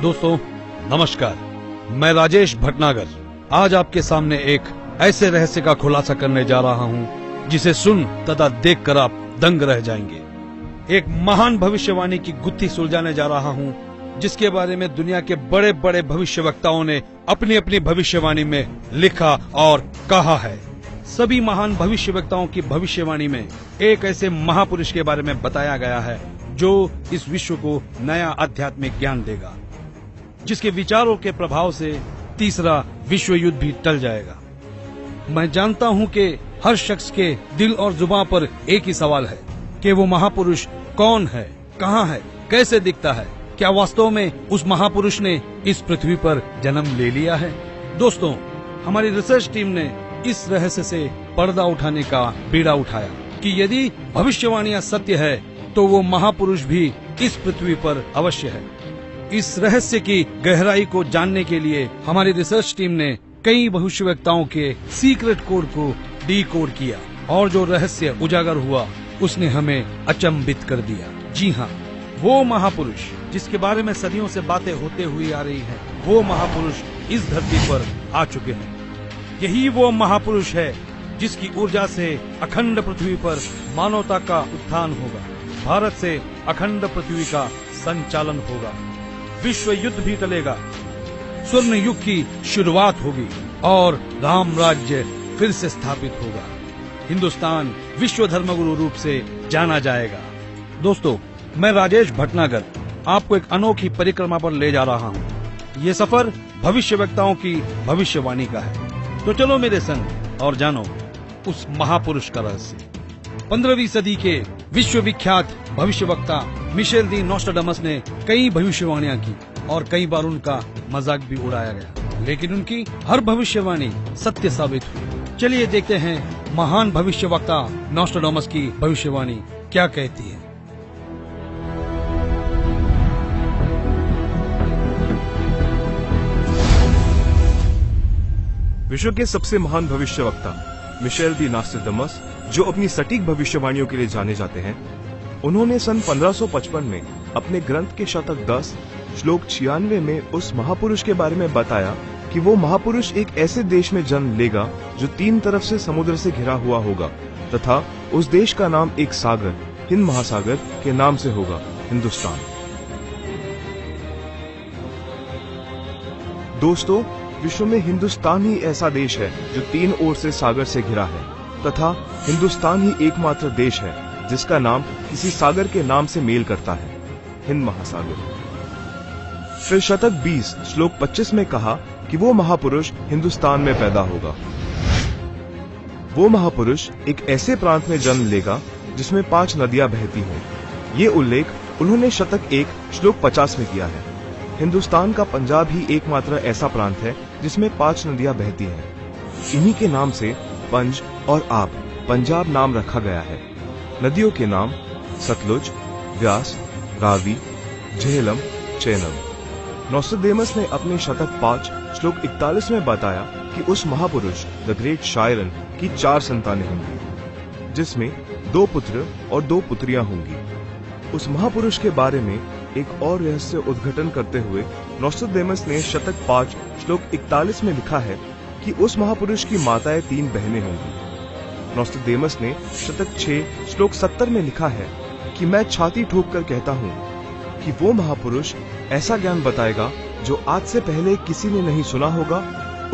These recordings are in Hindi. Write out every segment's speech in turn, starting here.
दोस्तों नमस्कार, मैं राजेश भटनागर आज आपके सामने एक ऐसे रहस्य का खुलासा करने जा रहा हूं जिसे सुन तथा देखकर आप दंग रह जाएंगे। एक महान भविष्यवाणी की गुत्थी सुलझाने जा रहा हूं जिसके बारे में दुनिया के बड़े बड़े भविष्यवक्ताओं ने अपनी अपनी भविष्यवाणी में लिखा और कहा है। सभी महान भविष्यवक्ताओं की भविष्यवाणी में एक ऐसे महापुरुष के बारे में बताया गया है जो इस विश्व को नया आध्यात्मिक ज्ञान देगा, जिसके विचारों के प्रभाव से तीसरा विश्व युद्ध भी टल जाएगा। मैं जानता हूं कि हर शख्स के दिल और जुबान पर एक ही सवाल है कि वो महापुरुष कौन है, कहां है, कैसे दिखता है, क्या वास्तव में उस महापुरुष ने इस पृथ्वी पर जन्म ले लिया है। दोस्तों, हमारी रिसर्च टीम ने इस रहस्य से पर्दा उठाने का बीड़ा उठाया कि यदि भविष्यवाणियां सत्य है तो वो महापुरुष भी इस पृथ्वी पर अवश्य है। इस रहस्य की गहराई को जानने के लिए हमारी रिसर्च टीम ने कई भविष्यवक्ताओं के सीक्रेट कोड को डीकोड किया और जो रहस्य उजागर हुआ उसने हमें अचंभित कर दिया। जी हाँ, वो महापुरुष जिसके बारे में सदियों से बातें होते हुई आ रही हैं, वो महापुरुष इस धरती पर आ चुके हैं। यही वो महापुरुष है जिसकी ऊर्जा से अखंड पृथ्वी पर मानवता का उत्थान होगा, भारत से अखंड पृथ्वी का संचालन होगा, विश्व युद्ध भी टलेगा, स्वर्ण युग की शुरुआत होगी और राम राज्य फिर से स्थापित होगा। हिंदुस्तान विश्व धर्मगुरु रूप से जाना जाएगा। दोस्तों, मैं राजेश भटनागर आपको एक अनोखी परिक्रमा पर ले जा रहा हूँ। ये सफर भविष्यवक्ताओं की भविष्यवाणी का है, तो चलो मेरे संग और जानो उस महापुरुष का रहस्य। 15वीं सदी के विश्वविख्यात भविष्यवक्ता मिशेल दी नोस्ट्राडामस ने कई भविष्यवाणियां की और कई बार उनका मजाक भी उड़ाया गया, लेकिन उनकी हर भविष्यवाणी सत्य साबित हुई। चलिए देखते हैं महान भविष्यवक्ता नोस्ट्राडामस की भविष्यवाणी क्या कहती है। विश्व के सबसे महान भविष्यवक्ता मिशेल दी नोस्ट्राडामस, जो अपनी सटीक भविष्यवाणियों के लिए जाने जाते हैं, उन्होंने सन 1555 में अपने ग्रंथ के शतक 10 श्लोक 96 में उस महापुरुष के बारे में बताया कि वो महापुरुष एक ऐसे देश में जन्म लेगा जो 3 तरफ से समुद्र से घिरा हुआ होगा तथा उस देश का नाम एक सागर, हिंद महासागर के नाम से होगा, हिंदुस्तान। दोस्तों, विश्व में हिंदुस्तान ही ऐसा देश है जो 3 ओर से सागर से घिरा है तथा हिंदुस्तान ही एकमात्र देश है जिसका नाम किसी सागर के नाम से मेल करता है, हिंद महासागर। फिर शतक 20 श्लोक 25 में कहा कि वो महापुरुष हिंदुस्तान में पैदा होगा। वो महापुरुष एक ऐसे प्रांत में जन्म लेगा जिसमें 5 नदियां बहती हों। ये उल्लेख उन्होंने शतक 1 श्लोक 50 में किया है। हिंदुस्तान का पंजाब ही एकमात्र ऐसा प्रांत है जिसमें 5 नदियां बहती हैं। इन्हीं के नाम से पंज और आप पंजाब नाम रखा गया है। नदियों के नाम सतलुज, व्यास, रावी, झेलम, चेनम। नोस्ट्राडामस ने अपने शतक 5 श्लोक 41 में बताया कि उस महापुरुष द ग्रेट शायरन की 4 संतानें होंगी, जिसमें 2 पुत्र और 2 पुत्रियां होंगी। उस महापुरुष के बारे में एक और रहस्य उद्घाटन करते हुए नोस्ट्राडामस ने शतक 5 श्लोक 41 में लिखा है कि उस महापुरुष की माताएं 3 बहनें होंगी। नोस्ट्राडामस ने शतक 6 श्लोक 70 में लिखा है कि मैं छाती ठोक कर कहता हूँ कि वो महापुरुष ऐसा ज्ञान बताएगा जो आज से पहले किसी ने नहीं सुना होगा।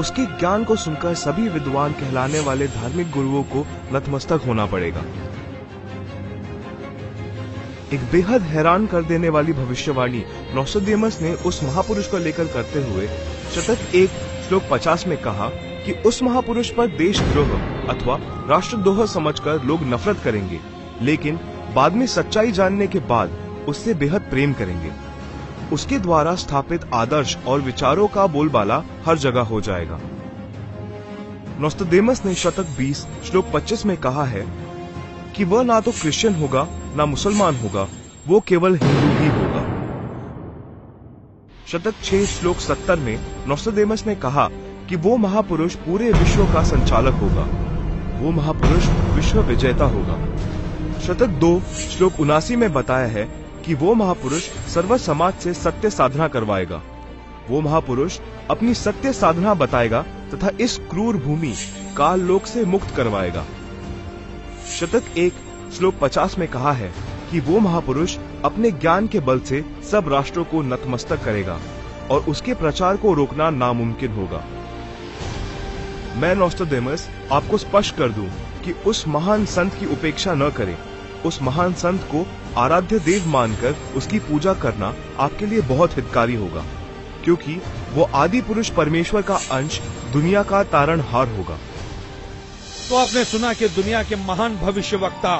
उसके ज्ञान को सुनकर सभी विद्वान कहलाने वाले धार्मिक गुरुओं को नतमस्तक होना पड़ेगा। एक बेहद हैरान कर देने वाली भविष्यवाणी नोस्ट्राडामस ने उस महापुरुष को लेकर करते हुए शतक 1 श्लोक 50 में कहा कि उस महापुरुष पर देशद्रोह अथवा राष्ट्रद्रोह समझकर लोग नफरत करेंगे, लेकिन बाद में सच्चाई जानने के बाद उससे बेहद प्रेम करेंगे। उसके द्वारा स्थापित आदर्श और विचारों का बोलबाला हर जगह हो जाएगा। नोस्ट्राडामस ने शतक 20 श्लोक 25 में कहा है कि वह ना तो क्रिश्चियन होगा ना मुसलमान होगा, वो केवल हिंदू ही होगा। शतक 6 श्लोक 70 में नोस्ट्राडामस ने कहा कि वो महापुरुष पूरे विश्व का संचालक होगा, वो महापुरुष विश्व विजेता होगा। शतक 2 श्लोक 79 में बताया है कि वो महापुरुष सर्व समाज से सत्य साधना करवाएगा वो महापुरुष अपनी सत्य साधना बताएगा तथा इस क्रूर भूमि काल लोक से मुक्त करवाएगा। शतक 1 श्लोक 50 में कहा है कि वो महापुरुष अपने ज्ञान के बल से सब राष्ट्रों को नतमस्तक करेगा और उसके प्रचार को रोकना नामुमकिन होगा। मैं नोस्ट्राडेमस आपको स्पष्ट कर दूं कि उस महान संत की उपेक्षा न करें। उस महान संत को आराध्य देव मानकर उसकी पूजा करना आपके लिए बहुत हितकारी होगा, क्योंकि वो आदि पुरुष परमेश्वर का अंश, दुनिया का तारणहार होगा। तो आपने सुना कि दुनिया के महान भविष्यवक्ता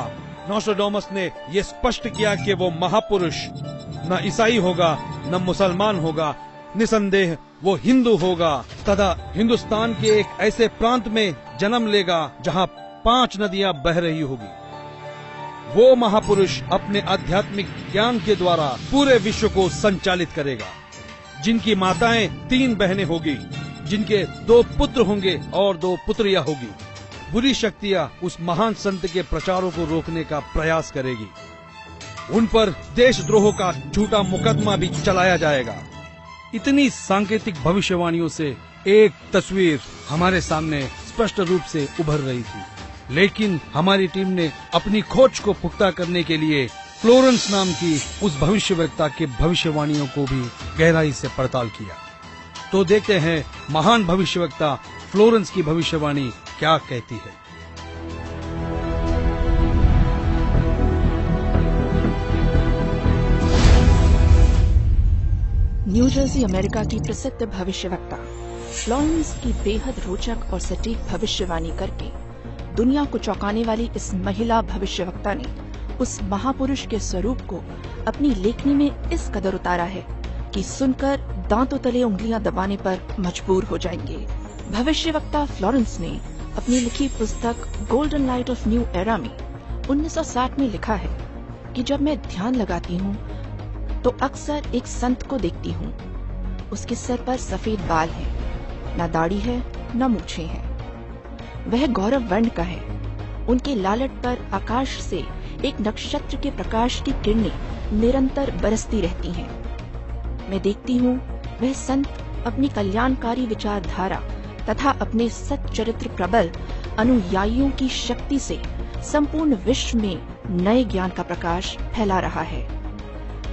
नोस्ट्राडेमस ने यह स्पष्ट किया कि वो महापुरुष न ईसाई होगा न मुसलमान होगा, निसंदेह वो हिंदू होगा तथा हिंदुस्तान के एक ऐसे प्रांत में जन्म लेगा जहां 5 नदियां बह रही होगी। वो महापुरुष अपने आध्यात्मिक ज्ञान के द्वारा पूरे विश्व को संचालित करेगा, जिनकी माताएं 3 बहनें होगी, जिनके 2 पुत्र होंगे और 2 पुत्रियां होगी। बुरी शक्तियां उस महान संत के प्रचारों को रोकने का प्रयास करेगी। उन पर देशद्रोह का झूठा मुकदमा भी चलाया जाएगा। इतनी सांकेतिक भविष्यवाणियों से एक तस्वीर हमारे सामने स्पष्ट रूप से उभर रही थी, लेकिन हमारी टीम ने अपनी खोज को पुख्ता करने के लिए फ्लोरेंस नाम की उस भविष्यवक्ता के भविष्यवाणियों को भी गहराई से पड़ताल किया। तो देखते हैं महान भविष्यवक्ता फ्लोरेंस की भविष्यवाणी क्या कहती है। न्यू जर्सी अमेरिका की प्रसिद्ध भविष्यवक्ता फ्लोरेंस की बेहद रोचक और सटीक भविष्यवाणी करके दुनिया को चौंकाने वाली इस महिला भविष्यवक्ता ने उस महापुरुष के स्वरूप को अपनी लेखनी में इस कदर उतारा है कि सुनकर दांतों तले उंगलियां दबाने पर मजबूर हो जाएंगे। भविष्यवक्ता फ्लोरेंस ने अपनी लिखी पुस्तक golden light of new era में 1960 में लिखा है कि जब मैं ध्यान लगाती हूँ तो अक्सर एक संत को देखती हूँ। उसके सर पर सफेद बाल हैं, न दाढ़ी है न मूछें हैं। वह गौरव वर्ण का है। उनके लालट पर आकाश से एक नक्षत्र के प्रकाश की किरणें निरंतर बरसती रहती हैं। मैं देखती हूँ वह संत अपनी कल्याणकारी विचारधारा तथा अपने सच्चरित्र प्रबल अनुयायियों की शक्ति से संपूर्ण विश्व में नए ज्ञान का प्रकाश फैला रहा है।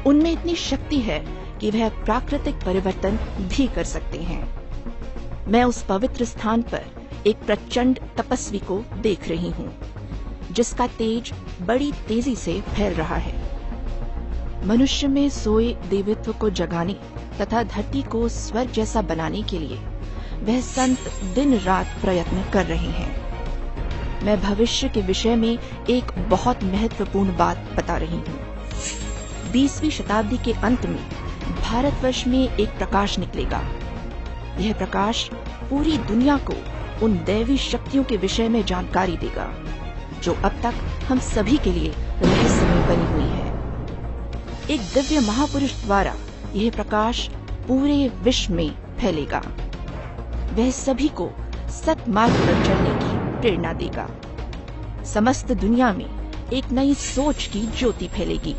उनमें इतनी शक्ति है कि वह प्राकृतिक परिवर्तन भी कर सकते हैं। मैं उस पवित्र स्थान पर एक प्रचंड तपस्वी को देख रही हूँ, जिसका तेज बड़ी तेजी से फैल रहा है। मनुष्य में सोए देवत्व को जगाने तथा धरती को स्वर्ग जैसा बनाने के लिए वह संत दिन रात प्रयत्न कर रहे हैं। मैं भविष्य के विषय में एक बहुत महत्वपूर्ण बात बता रही हूँ। 20वीं शताब्दी के अंत में भारतवर्ष में एक प्रकाश निकलेगा। यह प्रकाश पूरी दुनिया को उन दैवी शक्तियों के विषय में जानकारी देगा जो अब तक हम सभी के लिए रहस्यमय बनी हुई है। एक दिव्य महापुरुष द्वारा यह प्रकाश पूरे विश्व में फैलेगा। वह सभी को सत्मार्ग पर चलने की प्रेरणा देगा। समस्त दुनिया में एक नई सोच की ज्योति फैलेगी।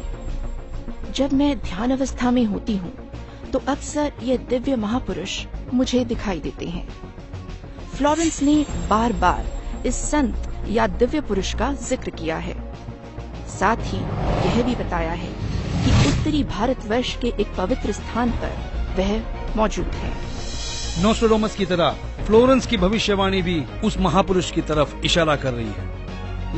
जब मैं ध्यान अवस्था में होती हूँ तो अक्सर ये दिव्य महापुरुष मुझे दिखाई देते हैं। फ्लोरेंस ने बार बार इस संत या दिव्य पुरुष का जिक्र किया है। साथ ही यह भी बताया है कि उत्तरी भारतवर्ष के एक पवित्र स्थान पर वह मौजूद है। नोस्ट्राडेमस की तरह फ्लोरेंस की भविष्यवाणी भी उस महापुरुष की तरफ इशारा कर रही है।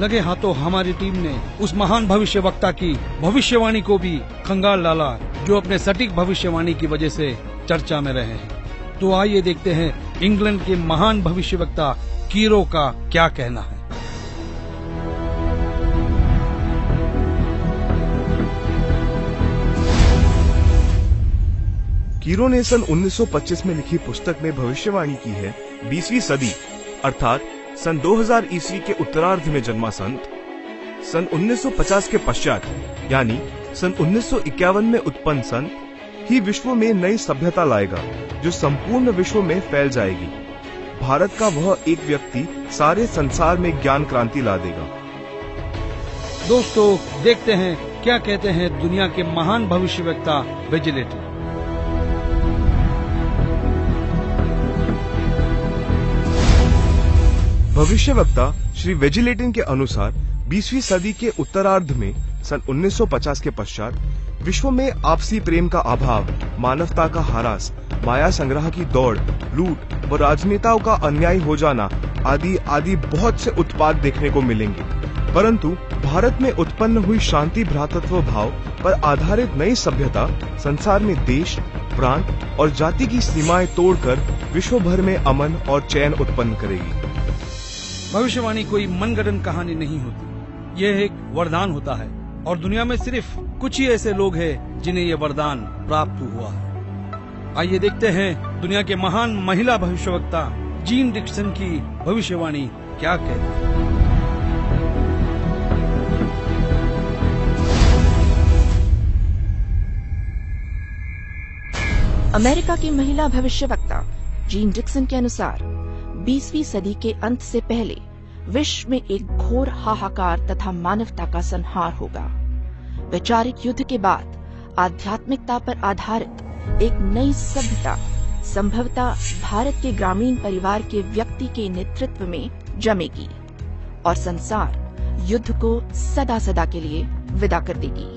लगे हाथों हमारी टीम ने उस महान भविष्यवक्ता की भविष्यवाणी को भी खंगाल डाला, जो अपने सटीक भविष्यवाणी की वजह से चर्चा में रहे हैं। तो आइए देखते हैं इंग्लैंड के महान भविष्यवक्ता कीरो का क्या कहना है। कीरो ने सन 1925 में लिखी पुस्तक में भविष्यवाणी की है 20वीं सदी अर्थात सन 2000 ईस्वी के उत्तरार्ध में जन्मा संत सन 1950 के पश्चात यानी सन 1951 में उत्पन्न संत ही विश्व में नई सभ्यता लाएगा, जो संपूर्ण विश्व में फैल जाएगी। भारत का वह एक व्यक्ति सारे संसार में ज्ञान क्रांति ला देगा। दोस्तों देखते हैं क्या कहते हैं दुनिया के महान भविष्यवक्ता विजिलेटर। भविष्यवक्ता श्री वेजिलेटिन के अनुसार 20वीं सदी के उत्तरार्ध में सन 1950 के पश्चात विश्व में आपसी प्रेम का अभाव, मानवता का ह्रास, माया संग्रह की दौड़, लूट व राजनेताओं का अन्याय हो जाना आदि आदि बहुत से उत्पाद देखने को मिलेंगे। परंतु भारत में उत्पन्न हुई शांति भ्रातृत्व भाव पर आधारित नई सभ्यता संसार में देश, प्रांत और जाति की सीमाएं तोड़कर विश्व भर में अमन और चैन उत्पन्न करेगी। भविष्यवाणी कोई मनगढ़ंत कहानी नहीं होती, यह एक वरदान होता है और दुनिया में सिर्फ कुछ ही ऐसे लोग हैं जिन्हें यह वरदान प्राप्त हुआ है। आइए देखते हैं दुनिया के महान महिला भविष्यवक्ता जीन डिक्सन की भविष्यवाणी क्या कहती है। अमेरिका की महिला भविष्यवक्ता जीन डिक्सन के अनुसार 20वीं सदी के अंत से पहले विश्व में एक घोर हाहाकार तथा मानवता का संहार होगा। वैचारिक युद्ध के बाद आध्यात्मिकता पर आधारित एक नई सभ्यता संभवतः भारत के ग्रामीण परिवार के व्यक्ति के नेतृत्व में जमेगी और संसार युद्ध को सदा सदा के लिए विदा कर देगी।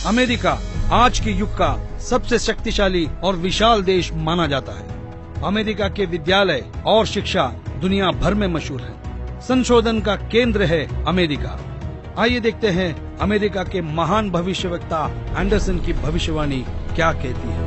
अमेरिका आज के युग का सबसे शक्तिशाली और विशाल देश माना जाता है। अमेरिका के विद्यालय और शिक्षा दुनिया भर में मशहूर है। संशोधन का केंद्र है अमेरिका। आइए देखते हैं अमेरिका के महान भविष्यवक्ता एंडरसन की भविष्यवाणी क्या कहती है।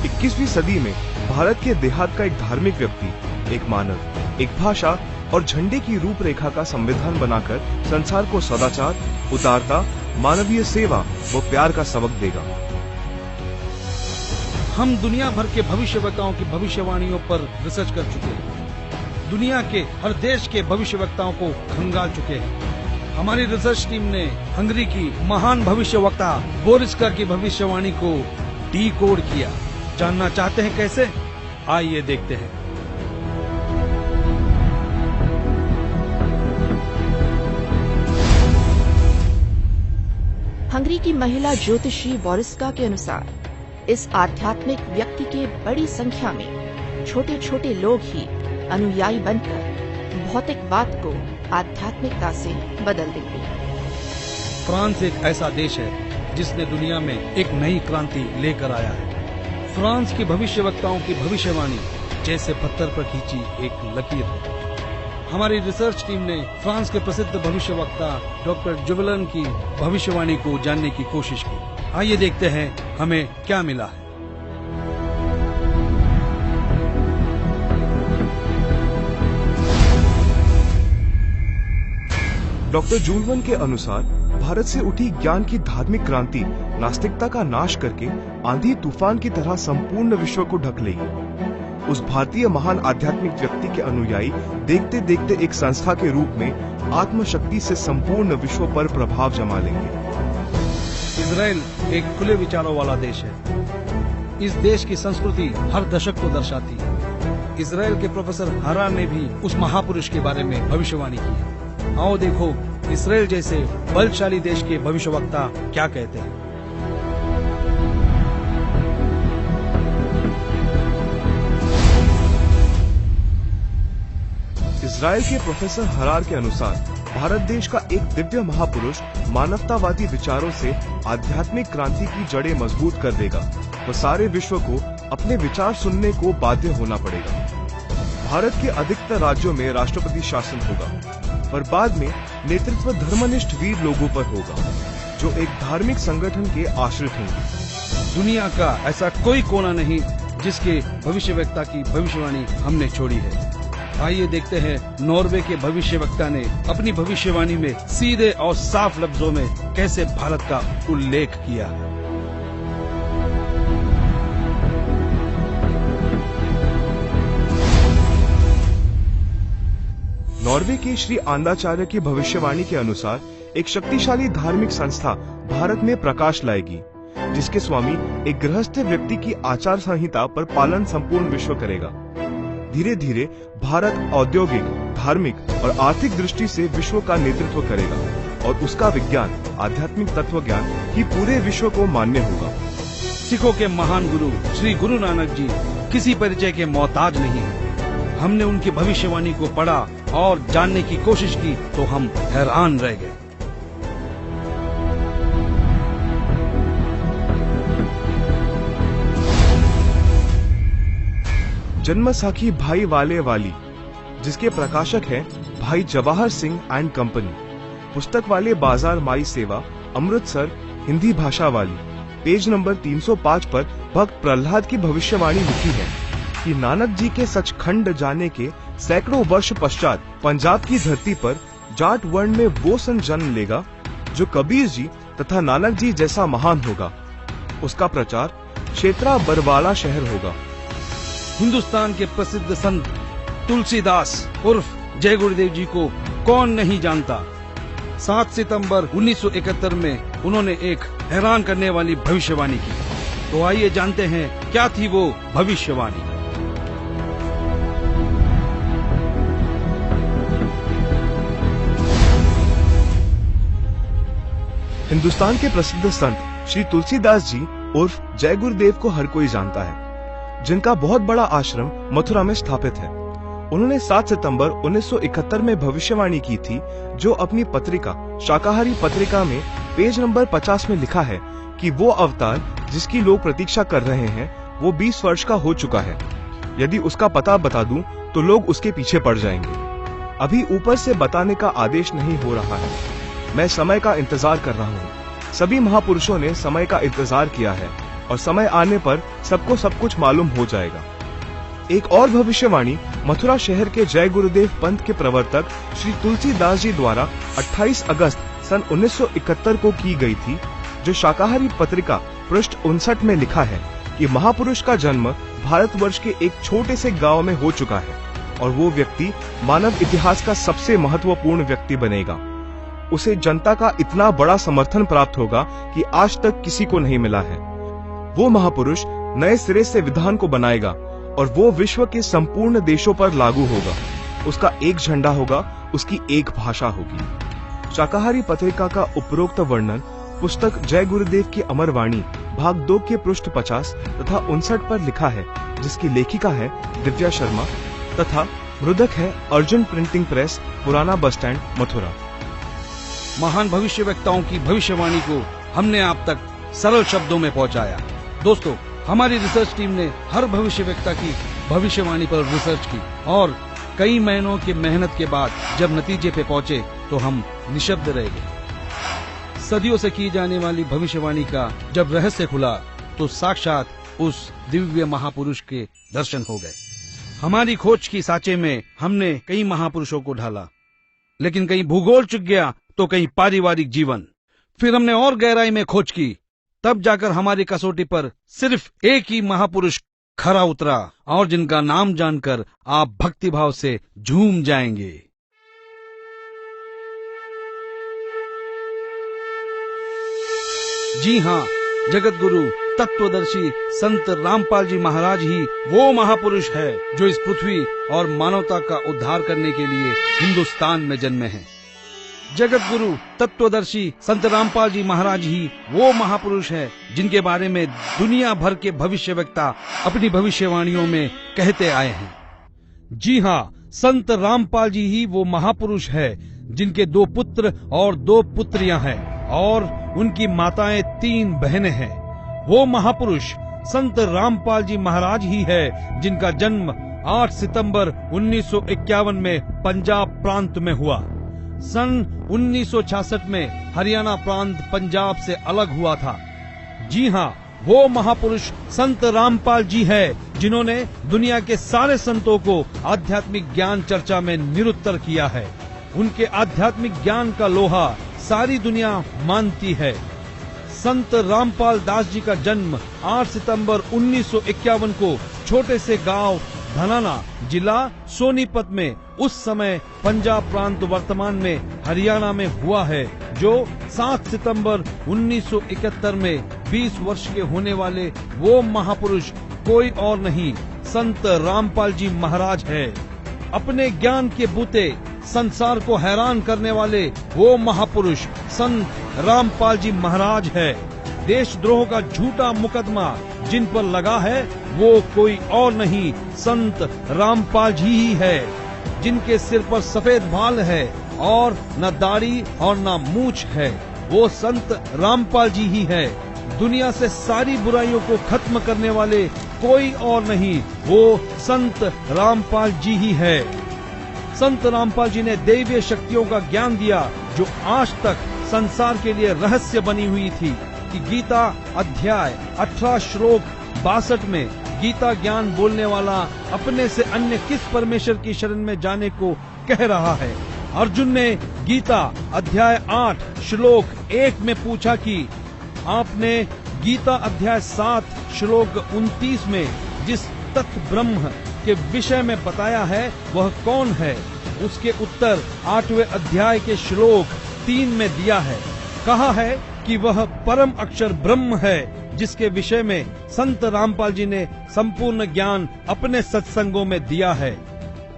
21वीं सदी में भारत के देहात का एक धार्मिक व्यक्ति, एक मानव, एक भाषा और झंडे की रूपरेखा का संविधान बनाकर संसार को सदाचार, उदारता, मानवीय सेवा व प्यार का सबक देगा। हम दुनिया भर के भविष्यवक्ताओं की भविष्यवाणियों पर रिसर्च कर चुके हैं। दुनिया के हर देश के भविष्यवक्ताओं को खंगाल चुके हैं। हमारी रिसर्च टीम ने हंगरी की महान भविष्यवक्ता बोरिस्का की भविष्यवाणी को डीकोड किया। जानना चाहते हैं कैसे? आइए देखते हैं। हंगरी की महिला ज्योतिषी बोरिस्का के अनुसार इस आध्यात्मिक व्यक्ति के बड़ी संख्या में छोटे छोटे लोग ही अनुयायी बनकर भौतिकवाद को आध्यात्मिकता से बदल देंगे। फ्रांस एक ऐसा देश है जिसने दुनिया में एक नई क्रांति लेकर आया है। फ्रांस की भविष्यवक्ताओं की भविष्यवाणी जैसे पत्थर पर खींची एक लकीर है। हमारी रिसर्च टीम ने फ्रांस के प्रसिद्ध भविष्यवक्ता डॉक्टर जुबलन की भविष्यवाणी को जानने की कोशिश की। आइए देखते हैं हमें क्या मिला है। डॉक्टर जुबलन के अनुसार भारत से उठी ज्ञान की धार्मिक क्रांति नास्तिकता का नाश करके आंधी तूफान की तरह संपूर्ण विश्व को ढक लेगी। उस भारतीय महान आध्यात्मिक व्यक्ति के अनुयायी देखते देखते एक संस्था के रूप में आत्मशक्ति से संपूर्ण विश्व पर प्रभाव जमा लेंगे। इजराइल एक खुले विचारों वाला देश है। इस देश की संस्कृति हर दशक को दर्शाती है। इजराइल के प्रोफेसर हरा ने भी उस महापुरुष के बारे में भविष्यवाणी की है। आओ देखो इजराइल जैसे बलशाली देश के भविष्यवक्ता क्या कहते हैं। इजराइल के प्रोफेसर हरार के अनुसार भारत देश का एक दिव्य महापुरुष मानवतावादी विचारों से आध्यात्मिक क्रांति की जड़ें मजबूत कर देगा और सारे विश्व को अपने विचार सुनने को बाध्य होना पड़ेगा। भारत के अधिकतर राज्यों में राष्ट्रपति शासन होगा, पर बाद में नेतृत्व धर्मनिष्ठ वीर लोगों पर होगा, जो एक धार्मिक संगठन के आश्रित होंगे। दुनिया का ऐसा कोई कोना नहीं जिसके भविष्यवक्ता की भविष्यवाणी हमने छोड़ी है। आइए देखते हैं नॉर्वे के भविष्यवक्ता ने अपनी भविष्यवाणी में सीधे और साफ लफ्जों में कैसे भारत का उल्लेख किया। नॉर्वे के श्री आंदाचार्य की भविष्यवाणी के अनुसार एक शक्तिशाली धार्मिक संस्था भारत में प्रकाश लाएगी, जिसके स्वामी एक गृहस्थ व्यक्ति की आचार संहिता पर पालन संपूर्ण विश्व करेगा। धीरे धीरे भारत औद्योगिक, धार्मिक और आर्थिक दृष्टि से विश्व का नेतृत्व करेगा। और उसका विज्ञान आध्यात्मिक तत्व ज्ञान ही पूरे विश्व को मान्य होगा। सिखों के महान गुरु श्री गुरु नानक जी किसी परिचय के मोहताज नहीं है। हमने उनकी भविष्यवाणी को पढ़ा और जानने की कोशिश की तो हम हैरान रह गए। जन्मसाखी भाई वाले वाली, जिसके प्रकाशक हैं भाई जवाहर सिंह एंड कंपनी, पुस्तक वाले बाजार माई सेवा, अमृतसर, हिंदी भाषा वाली। पेज नंबर 305 पर भक्त प्रहलाद की भविष्यवाणी लिखी है कि नानक जी के सचखंड जाने के सैकड़ों वर्ष पश्चात पंजाब की धरती पर जाट वर्ण में वो सन जन्म लेगा जो कबीर जी तथा नानक जी जैसा महान होगा। उसका प्रचार क्षेत्रा बरवाला शहर होगा। हिंदुस्तान के प्रसिद्ध संत तुलसीदास उर्फ जय गुरुदेव जी को कौन नहीं जानता। 7 सितंबर 1971 में उन्होंने एक हैरान करने वाली भविष्यवाणी की। तो आइए जानते हैं क्या थी वो भविष्यवाणी। हिंदुस्तान के प्रसिद्ध संत श्री तुलसीदास जी उर्फ जय गुरुदेव को हर कोई जानता है, जिनका बहुत बड़ा आश्रम मथुरा में स्थापित है। उन्होंने 7 सितंबर 1971 में भविष्यवाणी की थी, जो अपनी पत्रिका शाकाहारी पत्रिका में पेज नंबर 50 में लिखा है कि वो अवतार जिसकी लोग प्रतीक्षा कर रहे हैं वो 20 वर्ष का हो चुका है। यदि उसका पता बता दूं तो लोग उसके पीछे पड़ जाएंगे। अभी ऊपर से बताने का आदेश नहीं हो रहा है। मैं समय का इंतजार कर रहा हूँ। सभी महापुरुषों ने समय का इंतजार किया है और समय आने पर सबको सब कुछ मालूम हो जाएगा। एक और भविष्यवाणी मथुरा शहर के जय गुरुदेव पंथ के प्रवर्तक श्री तुलसीदास जी द्वारा 28 अगस्त सन 1971 को की गई थी, जो शाकाहारी पत्रिका पृष्ठ 59 में लिखा है कि महापुरुष का जन्म भारतवर्ष के एक छोटे से गांव में हो चुका है और वो व्यक्ति मानव इतिहास का सबसे महत्वपूर्ण व्यक्ति बनेगा। उसे जनता का इतना बड़ा समर्थन प्राप्त होगा कि आज तक किसी को नहीं मिला है। वो महापुरुष नए सिरे से विधान को बनाएगा और वो विश्व के संपूर्ण देशों पर लागू होगा। उसका एक झंडा होगा, उसकी एक भाषा होगी। शाकाहारी पत्रिका का उपरोक्त वर्णन पुस्तक जय गुरुदेव की अमर वाणी भाग 2 के पृष्ठ 50 तथा 59 पर लिखा है, जिसकी लेखिका है दिव्या शर्मा तथा मुद्रक है अर्जुन प्रिंटिंग प्रेस, पुराना बस स्टैंड, मथुरा। महान भविष्यवक्ताओं की भविष्यवाणी को हमने आप तक सरल शब्दों में पहुंचाया। दोस्तों, हमारी रिसर्च टीम ने हर भविष्यवक्ता की भविष्यवाणी पर रिसर्च की और कई महीनों की मेहनत के बाद जब नतीजे पे पहुंचे तो हम निशब्द रह गए। सदियों से की जाने वाली भविष्यवाणी का जब रहस्य खुला तो साक्षात उस दिव्य महापुरुष के दर्शन हो गए। हमारी खोज की सांचे में हमने कई महापुरुषों को ढाला, लेकिन कहीं भूगोल चुक गया तो कहीं पारिवारिक जीवन। फिर हमने और गहराई में खोज की, तब जाकर हमारी कसौटी पर सिर्फ एक ही महापुरुष खरा उतरा और जिनका नाम जानकर आप भक्तिभाव से झूम जाएंगे। जी हाँ, जगत गुरु तत्वदर्शी संत रामपाल जी महाराज ही वो महापुरुष है जो इस पृथ्वी और मानवता का उद्धार करने के लिए हिंदुस्तान में जन्मे हैं। जगत गुरु तत्वदर्शी संत रामपाल जी महाराज ही वो महापुरुष है जिनके बारे में दुनिया भर के भविष्यवक्ता अपनी भविष्यवाणियों में कहते आए हैं। जी हाँ, संत रामपाल जी ही वो महापुरुष है जिनके 2 पुत्र और 2 पुत्रियां हैं और उनकी माताएं 3 बहनें हैं। वो महापुरुष संत रामपाल जी महाराज ही है जिनका जन्म 8 सितंबर 1951 में पंजाब प्रांत में हुआ। सन 1966 में हरियाणा प्रांत पंजाब से अलग हुआ था। जी हाँ, वो महापुरुष संत रामपाल जी है जिन्होंने दुनिया के सारे संतों को आध्यात्मिक ज्ञान चर्चा में निरुत्तर किया है। उनके आध्यात्मिक ज्ञान का लोहा सारी दुनिया मानती है। संत रामपाल दास जी का जन्म 8 सितंबर 1951 को छोटे से गांव धनाना, जिला सोनीपत में, उस समय पंजाब प्रांत वर्तमान में हरियाणा में हुआ है, जो 7 सितंबर 1971 में 20 वर्ष के होने वाले वो महापुरुष कोई और नहीं, संत रामपाल जी महाराज है। अपने ज्ञान के बूते संसार को हैरान करने वाले वो महापुरुष संत रामपाल जी महाराज है। देशद्रोह का झूठा मुकदमा जिन पर लगा है वो कोई और नहीं, संत रामपाल जी ही है। जिनके सिर पर सफेद बाल है और न दाढ़ी और न मूछ है, वो संत रामपाल जी ही है। दुनिया से सारी बुराइयों को खत्म करने वाले कोई और नहीं, वो संत रामपाल जी ही है। संत रामपाल जी ने दैवीय शक्तियों का ज्ञान दिया जो आज तक संसार के लिए रहस्य बनी हुई थी। कि गीता अध्याय 18 श्लोक 62 में गीता ज्ञान बोलने वाला अपने से अन्य किस परमेश्वर की शरण में जाने को कह रहा है। अर्जुन ने गीता अध्याय 8 श्लोक 1 में पूछा कि आपने गीता अध्याय 7 श्लोक 29 में जिस तत्व ब्रह्म के विषय में बताया है वह कौन है। उसके उत्तर 8वें अध्याय के श्लोक 3 में दिया है। कहा है कि वह परम अक्षर ब्रह्म है, जिसके विषय में संत रामपाल जी ने संपूर्ण ज्ञान अपने सत्संगों में दिया है।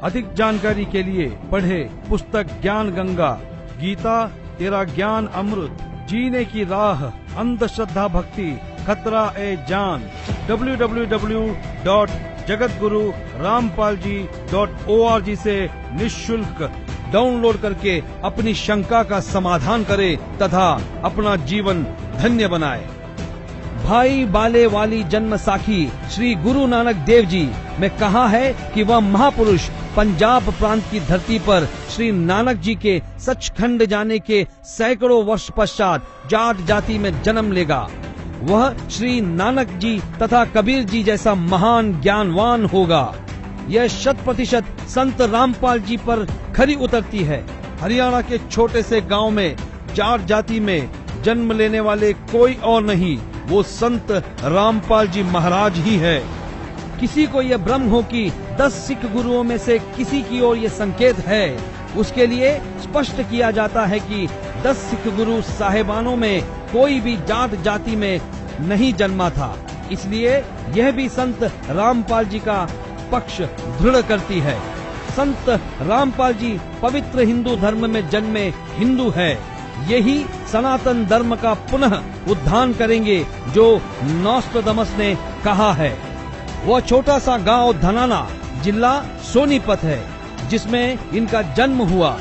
अधिक जानकारी के लिए पढ़े पुस्तक ज्ञान गंगा, गीता तेरा ज्ञान अमृत, जीने की राह, अंधश्रद्धा भक्ति, खतरा ए जान। www.jagatgururampalji.org से निःशुल्क डाउनलोड करके अपनी शंका का समाधान करे तथा अपना जीवन धन्य बनाए। भाई बाले वाली जन्म साखी श्री गुरु नानक देव जी में कहा है कि वह महापुरुष पंजाब प्रांत की धरती पर श्री नानक जी के सचखंड जाने के सैकड़ों वर्ष पश्चात जाट जाति में जन्म लेगा। वह श्री नानक जी तथा कबीर जी जैसा महान ज्ञानवान होगा। यह 100% संत रामपाल जी पर खरी उतरती है। हरियाणा के छोटे से गांव में जाट जाति में जन्म लेने वाले कोई और नहीं, वो संत रामपाल जी महाराज ही है। किसी को यह भ्रम हो कि 10 सिख गुरुओं में से किसी की ओर ये संकेत है, उसके लिए स्पष्ट किया जाता है कि 10 सिख गुरु साहेबानों में कोई भी जाट जाति में नहीं जन्मा था। इसलिए यह भी संत रामपाल जी का पक्ष दृढ़ करती है। संत रामपाल जी पवित्र हिंदू धर्म में जन्मे हिंदू है। यही सनातन धर्म का पुनः उद्धार करेंगे जो नॉस्ट्राडामस ने कहा है। वह छोटा सा गांव धनाना जिला सोनीपत है जिसमें इनका जन्म हुआ।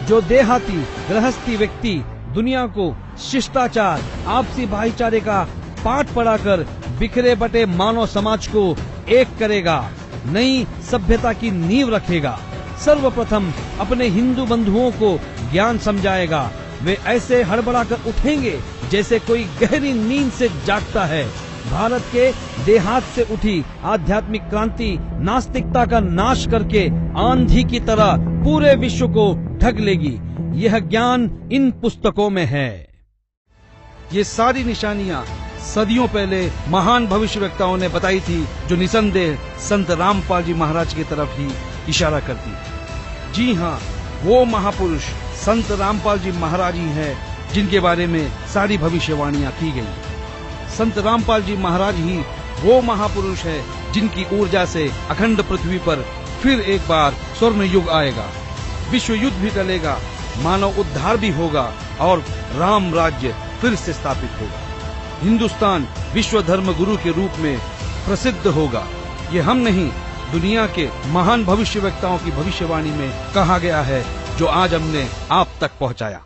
जो देहाती गृहस्थी व्यक्ति दुनिया को शिष्टाचार, आपसी भाईचारे का पाठ पढ़ाकर बिखरे बटे मानव समाज को एक करेगा, नई सभ्यता की नींव रखेगा। सर्वप्रथम अपने हिंदू बंधुओं को ज्ञान समझाएगा। वे ऐसे हड़बड़ाकर उठेंगे जैसे कोई गहरी नींद से जागता है। भारत के देहात से उठी आध्यात्मिक क्रांति नास्तिकता का नाश करके आंधी की तरह पूरे विश्व को ढक लेगी। यह ज्ञान इन पुस्तकों में है। ये सारी निशानियां सदियों पहले महान भविष्यवक्ताओं ने बताई थी, जो निसंदेह संत रामपाल जी महाराज की तरफ ही इशारा करती है। जी हाँ, वो महापुरुष संत रामपाल जी महाराज ही है जिनके बारे में सारी भविष्यवाणियां की गई। संत रामपाल जी महाराज ही वो महापुरुष है जिनकी ऊर्जा से अखंड पृथ्वी पर फिर एक बार स्वर्ण युग आएगा, विश्व युद्ध भी टलेगा, मानव उद्धार भी होगा और राम राज्य फिर से स्थापित होगा। हिंदुस्तान विश्व धर्म गुरु के रूप में प्रसिद्ध होगा। ये हम नहीं, दुनिया के महान भविष्यवक्ताओं की भविष्यवाणी में कहा गया है, जो आज हमने आप तक पहुंचाया।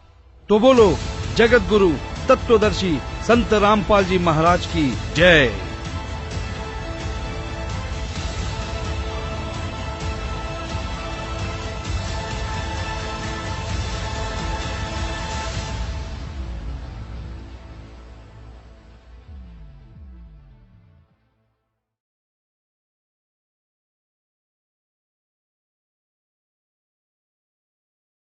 तो बोलो जगत गुरु तत्वदर्शी संत रामपाल जी महाराज की जय।